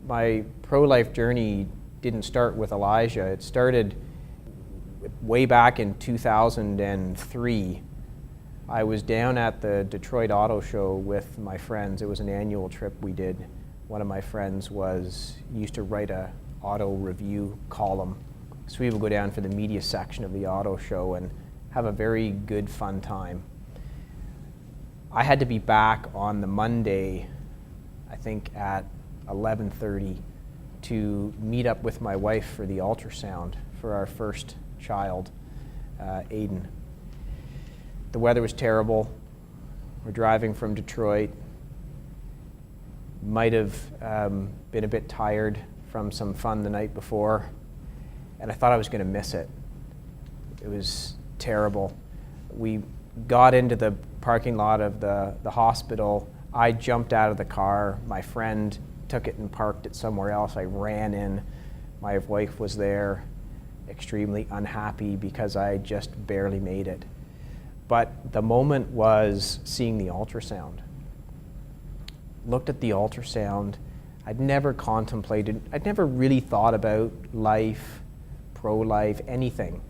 My pro-life journey didn't start with Elijah. It started way back in 2003. I was down at the Detroit Auto Show with my friends. It was an annual trip we did. One of my friends used to write a auto review column. So we would go down for the media section of the auto show and have a very good, fun time. I had to be back on the Monday, I think at 11:30, to meet up with my wife for the ultrasound for our first child, Aiden. The weather was terrible. We're driving from Detroit. Might have been a bit tired from some fun the night before, and I thought I was going to miss it. It was terrible. We got into the parking lot of the hospital. I jumped out of the car. My friend took it and parked it somewhere else. I ran in. My wife was there, extremely unhappy because I just barely made it. But the moment was seeing the ultrasound. Looked at the ultrasound. I'd never contemplated, I'd never really thought about life, pro-life, anything.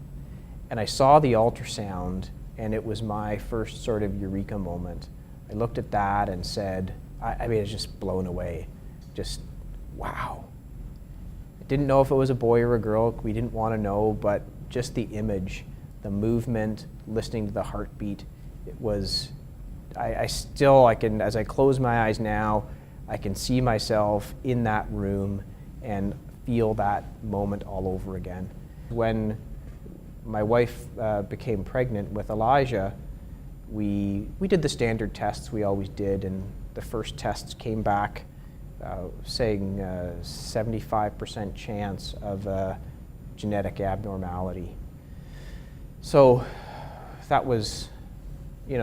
And I saw the ultrasound, and it was my first sort of eureka moment. I looked at that and said, I was just blown away. Just, wow. I didn't know if it was a boy or a girl. We didn't want to know, but just the image, the movement, listening to the heartbeat, it was, I can, as I close my eyes now, I can see myself in that room and feel that moment all over again. When my wife became pregnant with Elijah, we did the standard tests we always did, and the first tests came back saying 75% chance of a genetic abnormality. So that was,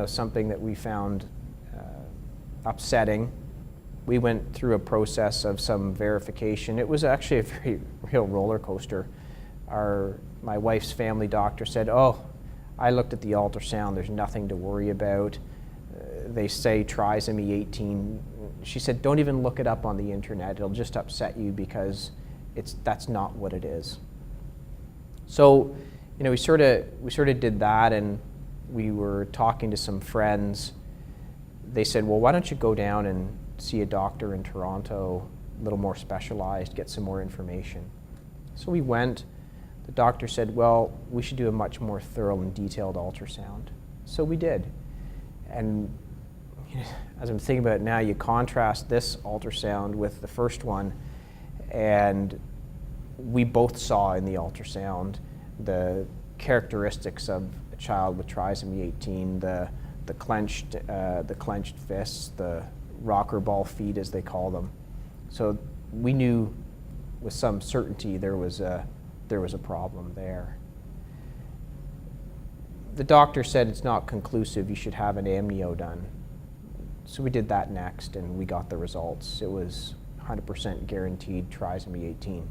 something that we found upsetting. We went through a process of some verification. It was actually a very real roller coaster. My wife's family doctor said, "Oh, I looked at the ultrasound, there's nothing to worry about. They say trisomy 18. She said, "Don't even look it up on the internet. It'll just upset you because that's not what it is." So, we sort of did that, and we were talking to some friends. They said, "Well, why don't you go down and see a doctor in Toronto, a little more specialized, get some more information." So we went. The doctor said, "Well, we should do a much more thorough and detailed ultrasound." So we did. And as I'm thinking about it now, you contrast this ultrasound with the first one, and we both saw in the ultrasound the characteristics of a child with trisomy 18, the clenched fists, the rocker ball feet as they call them. So we knew with some certainty there was a problem there. The doctor said it's not conclusive, you should have an amnio done. So we did that next, and we got the results. It was 100% guaranteed trisomy 18.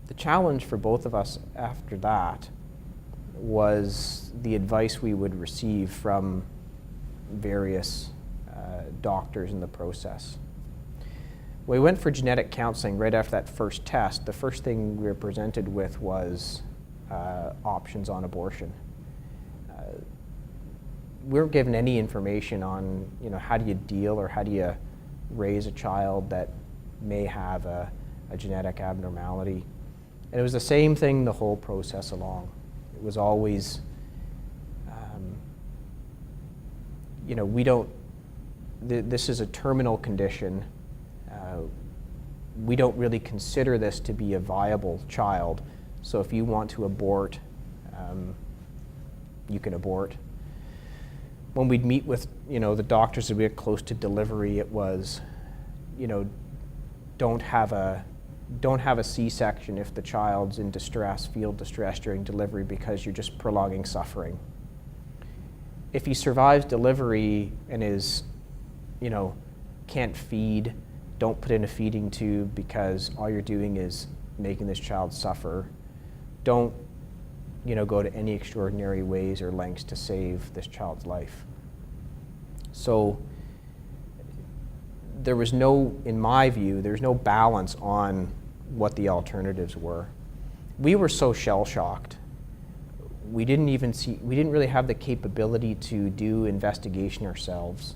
The challenge for both of us after that was the advice we would receive from various doctors in the process. We went for genetic counseling right after that first test. The first thing we were presented with was options on abortion. We weren't given any information on, how do you deal or how do you raise a child that may have a genetic abnormality. And it was the same thing the whole process along. It was always, this is a terminal condition. We don't really consider this to be a viable child. So if you want to abort, you can abort. When we'd meet with, the doctors as we get close to delivery, it was, don't have a C-section if the child's in distress, feel distress during delivery because you're just prolonging suffering. If he survives delivery and is, can't feed, don't put in a feeding tube because all you're doing is making this child suffer. Don't, go to any extraordinary ways or lengths to save this child's life. So there was no, in my view, there's no balance on what the alternatives were. We were so shell-shocked. We didn't really have the capability to do investigation ourselves.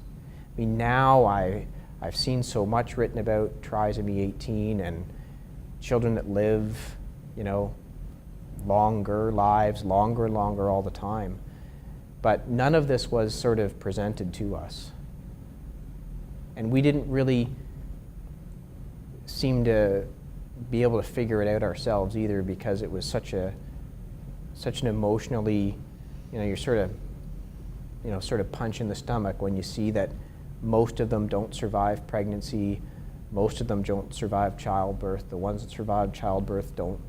I mean, now I've seen so much written about trisomy 18 and children that live, longer lives, longer and longer all the time. But none of this was sort of presented to us. And we didn't really seem to be able to figure it out ourselves either, because it was such an emotionally, you're sort of punch in the stomach when you see that most of them don't survive pregnancy, most of them don't survive childbirth. The ones that survive childbirth don't,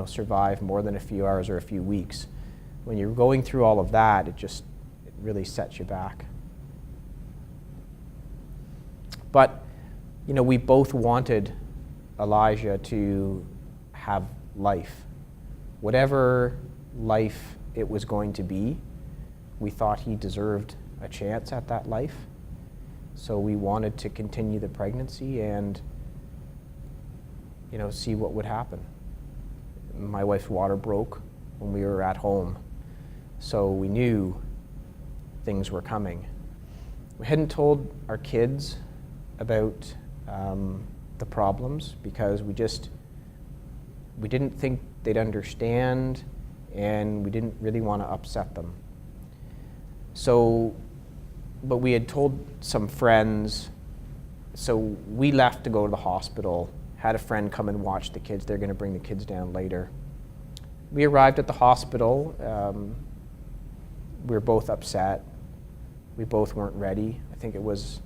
survive more than a few hours or a few weeks. When you're going through all of that, it really sets you back. But, we both wanted Elijah to have life. Whatever life it was going to be, we thought he deserved a chance at that life. So we wanted to continue the pregnancy and, see what would happen. My wife's water broke when we were at home, so we knew things were coming. We hadn't told our kids about the problems because we didn't think they'd understand, and we didn't really want to upset them. So, but we had told some friends, so we left to go to the hospital, had a friend come and watch the kids. They're going to bring the kids down later. We arrived at the hospital. We were both upset. We both weren't ready. I think it was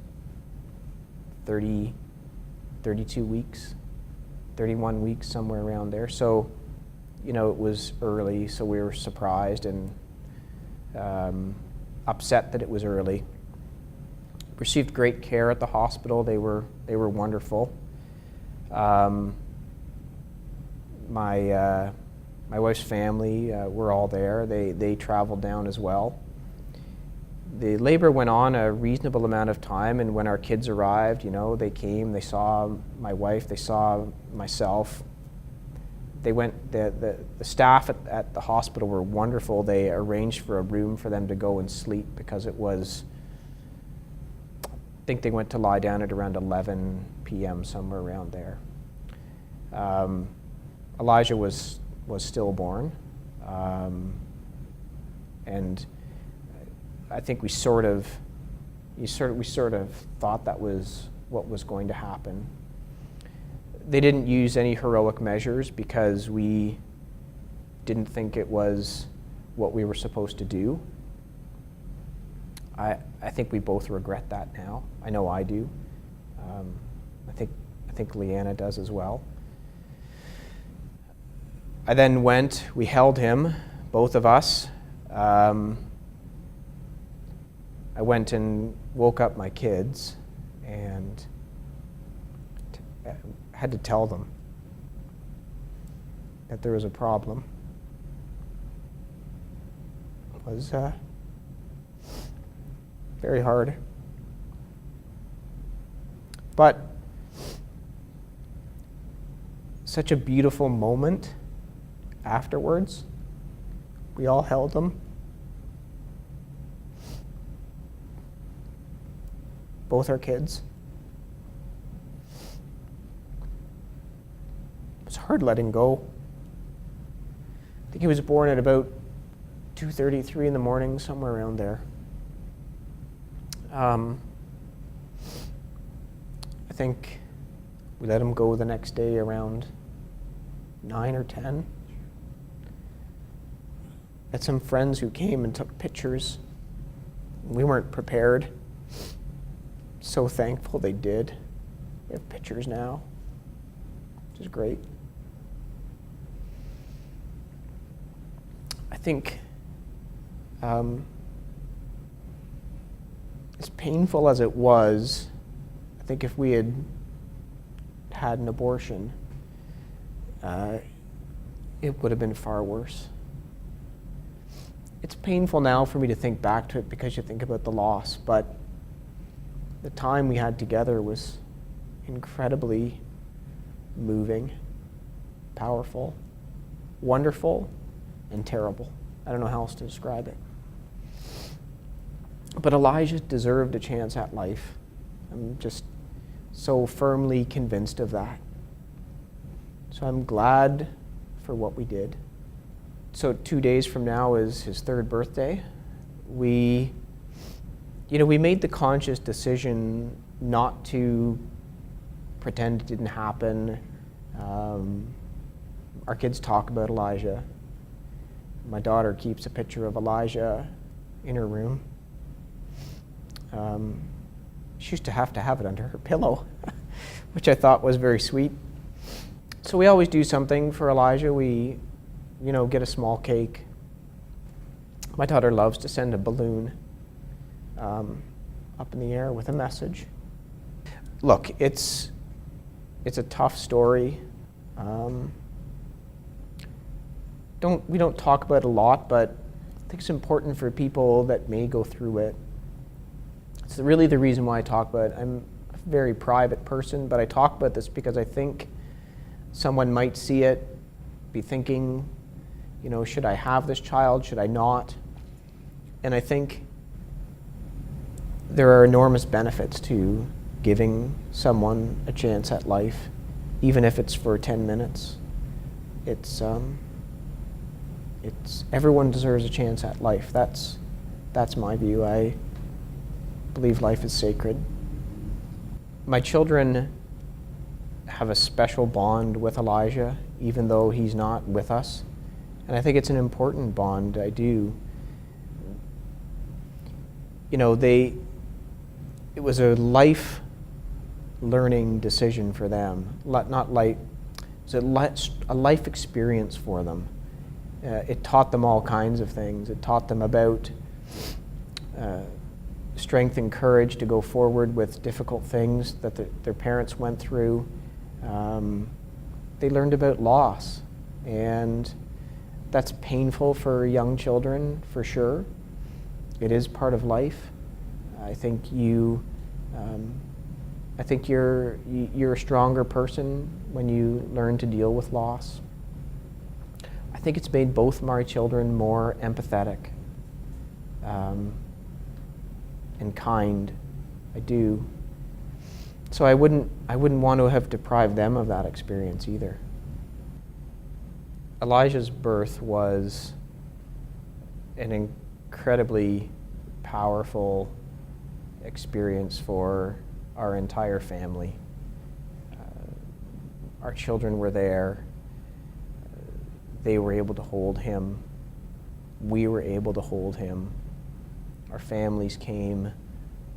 32 weeks, 31 weeks, somewhere around there. So, it was early, so we were surprised and upset that it was early. Received great care at the hospital. They were wonderful. My wife's family were all there. They traveled down as well. The labor went on a reasonable amount of time, and when our kids arrived, they came, they saw my wife, they saw myself. They went, the staff at the hospital were wonderful. They arranged for a room for them to go and sleep because it was, I think they went to lie down at around 11 p.m., somewhere around there. Elijah was stillborn, and I think we sort of thought that was what was going to happen. They didn't use any heroic measures because we didn't think it was what we were supposed to do. I think we both regret that now. I know I do. I think Leanna does as well. I then we held him, both of us. I went and woke up my kids and had to tell them that there was a problem. It was very hard. But such a beautiful moment afterwards. We all held them. Both our kids. It was hard letting go. I think he was born at about 2:33 in the morning, somewhere around there. I think we let him go the next day around 9 or 10. Had some friends who came and took pictures. We weren't prepared. So thankful they did. We have pictures now, which is great. I think as painful as it was, I think if we had had an abortion, it would have been far worse. It's painful now for me to think back to it because you think about the loss, but The time we had together was incredibly moving, powerful, wonderful, and terrible. I don't know how else to describe it. But Elijah deserved a chance at life. I'm just so firmly convinced of that. So I'm glad for what we did. So 2 days from now is his 3rd birthday. We made the conscious decision not to pretend it didn't happen. Our kids talk about Elijah. My daughter keeps a picture of Elijah in her room. She used to have it under her pillow, which I thought was very sweet. So we always do something for Elijah. We, get a small cake. My daughter loves to send a balloon up in the air with a message. Look, it's a tough story. We don't talk about it a lot, but I think it's important for people that may go through it. It's really the reason why I talk about it. I'm a very private person, but I talk about this because I think someone might see it, be thinking, should I have this child? Should I not? And I think there are enormous benefits to giving someone a chance at life, even if it's for 10 minutes. It's everyone deserves a chance at life. That's my view. I believe life is sacred. My children have a special bond with Elijah, even though he's not with us. And I think it's an important bond. I do. It was a life learning decision for them. It was a life experience for them. It taught them all kinds of things. It taught them about strength and courage to go forward with difficult things that their parents went through. They learned about loss, and that's painful for young children, for sure. It is part of life. I think you're a stronger person when you learn to deal with loss. I think it's made both my children more empathetic and kind. I do. So I wouldn't want to have deprived them of that experience either. Elijah's birth was an incredibly powerful experience for our entire family. Our children were there. They were able to hold him. We were able to hold him. Our families came.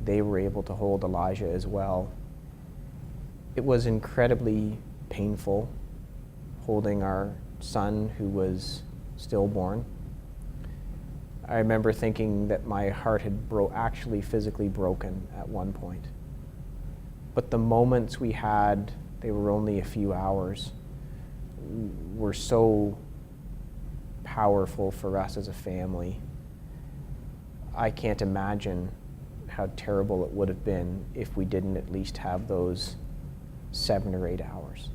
They were able to hold Elijah as well. It was incredibly painful holding our son who was stillborn. I remember thinking that my heart had actually physically broken at one point. But the moments we had, they were only a few hours, were so powerful for us as a family. I can't imagine how terrible it would have been if we didn't at least have those 7 or 8 hours.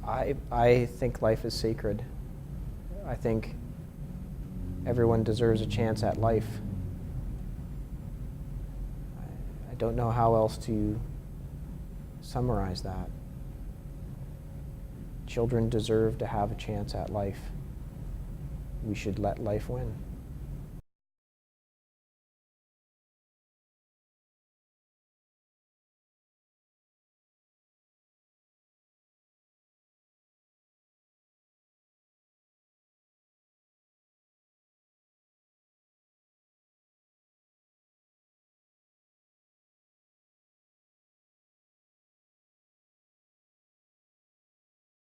I think life is sacred. I think everyone deserves a chance at life. I don't know how else to summarize that. Children deserve to have a chance at life. We should let life win.